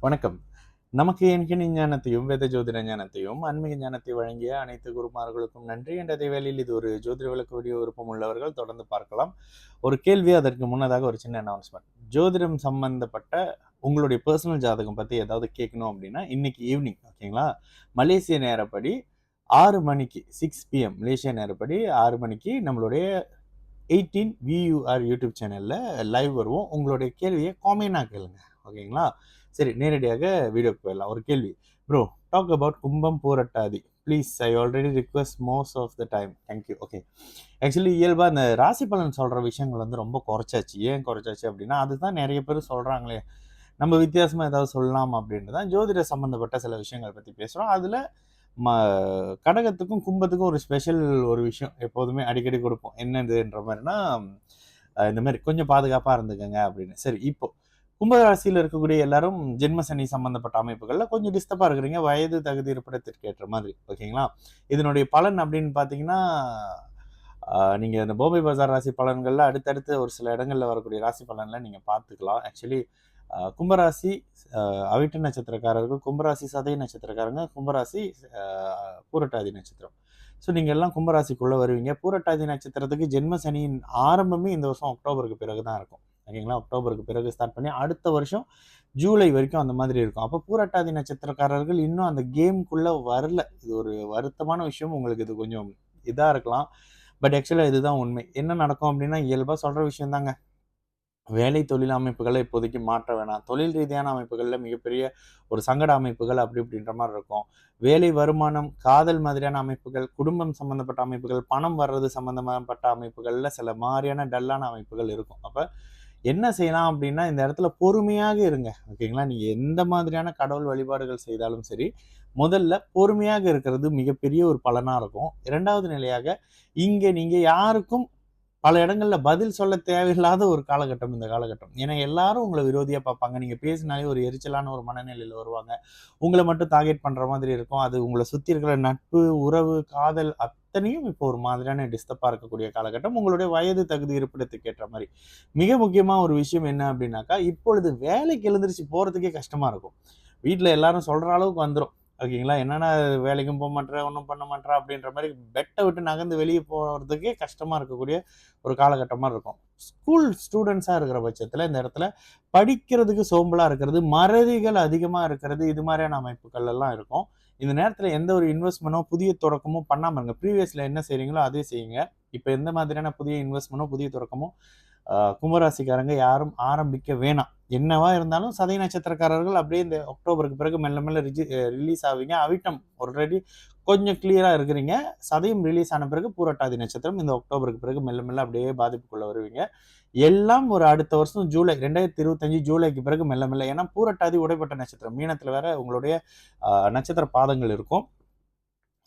வணக்கம். நமக்கு எண்கணித ஞானத்தையும், வேத ஜோதிட ஞானத்தையும், ஆன்மீக ஞானத்தை வழங்கிய அனைத்து குருமார்களுக்கும் நன்றி. என்ற வேளையில் இது ஒரு ஜோதிட விளக்க வீடியோ விருப்பம் உள்ளவர்கள் தொடர்ந்து பார்க்கலாம். ஒரு கேள்வி, அதற்கு முன்னதாக ஒரு சின்ன அனௌன்ஸ்மென்ட். ஜோதிடம் சம்பந்தப்பட்ட உங்களுடைய பெர்சனல் ஜாதகம் பத்தி ஏதாவது கேட்கணும் அப்படின்னா, இன்னைக்கு ஈவினிங் ஓகேங்களா? மலேசிய நேரப்படி 6 மணிக்கு 6 PM மலேசியா நேரப்படி 6 மணிக்கு நம்மளுடைய 18 VUR யூடியூப் சேனல்ல லைவ் வருவோம். உங்களுடைய கேள்வியை காமெண்டா கேளுங்க. ஓகேங்களா? சரி, நேரடியாக வீடியோக்கு போயிடலாம். ஒரு கேள்வி. Bro, talk about Kumbam Pooratathi. Please, I already request most of the time. Thank you. Okay. Actually இயல்பா அந்த ராசி பலன் சொல்ற விஷயங்கள் வந்து ரொம்ப குறைச்சாச்சு. ஏன் குறைச்சாச்சு அப்படின்னா, அதுதான் நிறைய பேர் சொல்றாங்களே. நம்ம வித்தியாசமா ஏதாவது சொல்லலாம் அப்படின்ட்டு தான் ஜோதிட சம்பந்தப்பட்ட சில விஷயங்கள் பத்தி பேசுறோம். அதுல ம கடகத்துக்கும், கும்பத்துக்கும் ஒரு ஸ்பெஷல் ஒரு விஷயம் எப்போதுமே அடிக்கடி குடுப்போம். என்னதுன்ற மாரினா, இந்த மாரி கொஞ்சம் பாதுகாப்பா இருந்துக்கங்க அப்படின்னு. சரி, இப்போ கும்பராசியில இருக்கக்கூடிய எல்லாரும் ஜென்ம சனி சம்பந்தப்பட்ட அமைப்புகள்ல கொஞ்சம் டிஸ்டர்பா இருக்கிறீங்க. வயது, தகுதி, இருப்பிடத்திற்கு ஏற்ற மாதிரி. ஓகேங்களா? இதனுடைய பலன் அப்படின்னு பார்த்தீங்கன்னா, நீங்க இந்த பாம்பே பஜார் ராசி பலன்கள்ல அடுத்தடுத்து ஒரு சில இடங்கள்ல வரக்கூடிய ராசி பலன்ல நீங்க பார்த்துக்கலாம். ஆக்சுவலி கும்பராசி அவிட்ட நட்சத்திரக்காரர்கள், கும்பராசி சதய நட்சத்திரக்காரங்க, கும்பராசி அ பூரட்டாதி நட்சத்திரம். ஸோ நீங்க எல்லாம் கும்பராசிக்குள்ள வருவீங்க. பூரட்டாதி நட்சத்திரத்துக்கு ஜென்ம சனியின் ஆரம்பமே இந்த வருஷம் அக்டோபருக்கு பிறகு தான் இருக்கும். ஓகேங்களா? அக்டோபருக்கு பிறகு ஸ்டார்ட் பண்ணி அடுத்த வருஷம் ஜூலை வரைக்கும் அந்த மாதிரி இருக்கும். அப்போ பூரட்டாதி நட்சத்திரக்காரர்கள் இன்னும் அந்த கேம்க்குள்ள வரல. இது ஒரு வருத்தமான விஷயம். உங்களுக்கு இது கொஞ்சம் இதா இருக்கலாம். பட் ஆக்சுவலா இதுதான் உண்மை. என்ன நடக்கும் அப்படின்னா, இயல்பா சொல்ற விஷயம் தாங்க. வேலை தொழில் அமைப்புகளை இப்போதைக்கு மாற்ற வேணாம். தொழில் ரீதியான அமைப்புகள்ல மிகப்பெரிய ஒரு சங்கட அமைப்புகள் அப்படி இப்படின்ற மாரி இருக்கும். வேலை, வருமானம், காதல் மாதிரியான அமைப்புகள், குடும்பம் சம்மந்தப்பட்ட அமைப்புகள், பணம் வர்றது சம்மந்தப்பட்ட அமைப்புகள்ல சில மாரியான டல்லான அமைப்புகள் இருக்கும். அப்ப என்ன செய்யலாம் அப்படின்னா, இந்த இடத்துல பொறுமையாக இருங்க. ஓகேங்களா? நீங்க எந்த மாதிரியான கடவுள் வழிபாடுகள் செய்தாலும் சரி, முதல்ல பொறுமையாக இருக்கிறது மிகப்பெரிய ஒரு பலனா இருக்கும். 2வது நிலையாக, இங்க நீங்க யாருக்கும் பல இடங்கள்ல பதில் சொல்ல தேவையில்லாத ஒரு காலகட்டம் இந்த காலகட்டம். ஏன்னா எல்லாரும் உங்கள விரோதியா பார்ப்பாங்க. நீங்க பேசினாலே ஒரு எரிச்சலான ஒரு மனநிலையில வருவாங்க. உங்கள மட்டும் டார்கெட் பண்ற மாதிரி இருக்கும். அது உங்கள சுத்தி இருக்கிற நட்பு, உறவு, காதல் அத்தனையும் இப்போ ஒரு மாதிரியான டிஸ்டர்பா இருக்கக்கூடிய காலகட்டம். உங்களுடைய வயது, தகுதி, இருப்பிடத்துக்கு ஏற்ற மாரி. மிக முக்கியமா ஒரு விஷயம் என்ன அப்படின்னாக்கா, இப்பொழுது வேலைக்கு எழுந்திருச்சு போறதுக்கே கஷ்டமா இருக்கும். வீட்ல எல்லாரும் சொல்ற அளவுக்கு வந்துரும். ஓகேங்களா? என்னடா வேலைக்கும் போமாட்ற, ஒண்ணும் பண்ண மாட்றா அப்படின்ற மாரி பெட்ட விட்டு நகர்ந்து வெளிய போறதுக்கே கஷ்டமா இருக்கக்கூடிய ஒரு காலகட்டமா இருக்கும். ஸ்கூல் ஸ்டூடண்ட்ஸா இருக்கிற பட்சத்துல இந்த இடத்துல படிக்கிறதுக்கு சோம்பலா இருக்கிறது, மறதிகள் அதிகமா இருக்கிறது, இது மாரியான அமைப்புகள் எல்லாம் இருக்கும். இந்த நேரத்துல எந்த ஒரு இன்வெஸ்ட்மென்ட்டோ, புதிய தொடக்கமோ பண்ணாம இருங்க. ப்ரீவியஸ்ல என்ன செய்றீங்களோ அதே செய்யுங்க. இப்ப எந்த மாதிரியான புதிய இன்வெஸ்ட்மென்ட்டோ, புதிய தொடக்கமோ கும்பராசிக்காரங்க யாரும் ஆரம்பிக்க வேணாம். என்னவா இருந்தாலும் சதய நட்சத்திரக்காரர்கள் அப்படியே இந்த அக்டோபருக்கு பிறகு மெல்ல மெல்ல ரிலீஸ் ஆவீங்க. அவிட்டம் ஆல்ரெடி கொஞ்சம் கிளியரா இருக்கிறீங்க. சதயம் ரிலீஸ் ஆன பிறகு பூரட்டாதி நட்சத்திரம் இந்த அக்டோபருக்கு பிறகு மெல்ல மெல்ல அப்படியே பாதிப்புக்குள்ள வருவீங்க. எல்லாம் ஒரு அடுத்த வருஷம் ஜூலை 2025 ஜூலைக்கு பிறகு மெல்ல மெல்ல, ஏன்னா பூரட்டாதி உடைப்பட்ட நட்சத்திரம். மீனத்துல வேற உங்களுடைய நட்சத்திர பாதங்கள் இருக்கும்.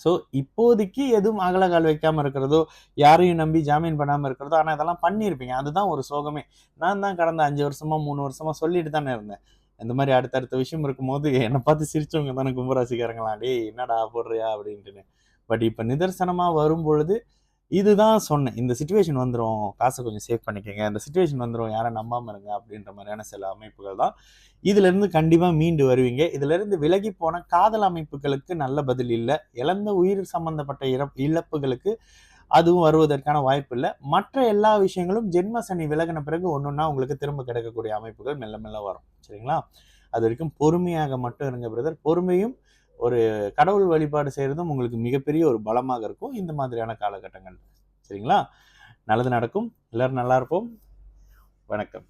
ஸோ, இப்போதைக்கு எதுவும் அகலகால் வைக்காம இருக்கிறதோ, யாரையும் நம்பி ஜாமீன் பண்ணாம இருக்கிறதோ, ஆனா இதெல்லாம் பண்ணியிருப்பீங்க. அதுதான் ஒரு சோகமே. நான் தான் கடந்த 5 வருஷமா, 3 வருஷமா சொல்லிட்டு தானே இருந்தேன். இந்த மாரி அடுத்தடுத்த விஷயம் இருக்கும்போது, என்ன பார்த்து சிரிச்சவங்க தானே கும்பராசிக்காரங்கலாம். "டேய் என்னடா போடுறியா?" அப்படின்ட்டுன்னு. பட் இப்ப நிதர்சனமா வரும்பொழுது இதுதான் சொன்னேன். இந்த சிச்சுவேஷன் வந்துரும். காச கொஞ்சம் சேவ் பண்ணிக்கங்க. இந்த சிச்சுவேஷன் வந்துரும். யாரையும் நம்பாம இருங்க. அப்படின்ற மாரியான சில அமைப்புகள் தான். இதிலிருந்து கண்டிப்பா மீண்டு வருவீங்க. இதிலிருந்து விலகி போன காதல் அமைப்புகளுக்கு நல்ல பதில் இல்ல. இழந்த உயிர் சம்பந்தப்பட்ட இழப்புகளுக்கு அதுவும் வருவதற்கான வாய்ப்பு இல்ல. மற்ற எல்லா விஷயங்களும் ஜென்ம சனி விலகுன பிறகு ஒண்ணொண்ணா உங்களுக்கு திரும்ப கிடைக்கக்கூடிய அமைப்புகள் மெல்ல மெல்ல வரும். சரிங்களா? அதுவரைக்கும் பொறுமையாக மட்டும் இருங்க பிரதர். பொறுமையும் ஒரு கடவுள் வழிபாடு செய்றதும் உங்களுக்கு மிகப்பெரிய ஒரு பலமாக இருக்கும் இந்த மாதிரியான காலகட்டங்கள். சரிங்களா? நல்லது நடக்கும். எல்லாரும் நல்லா இருப்போம். வணக்கம்.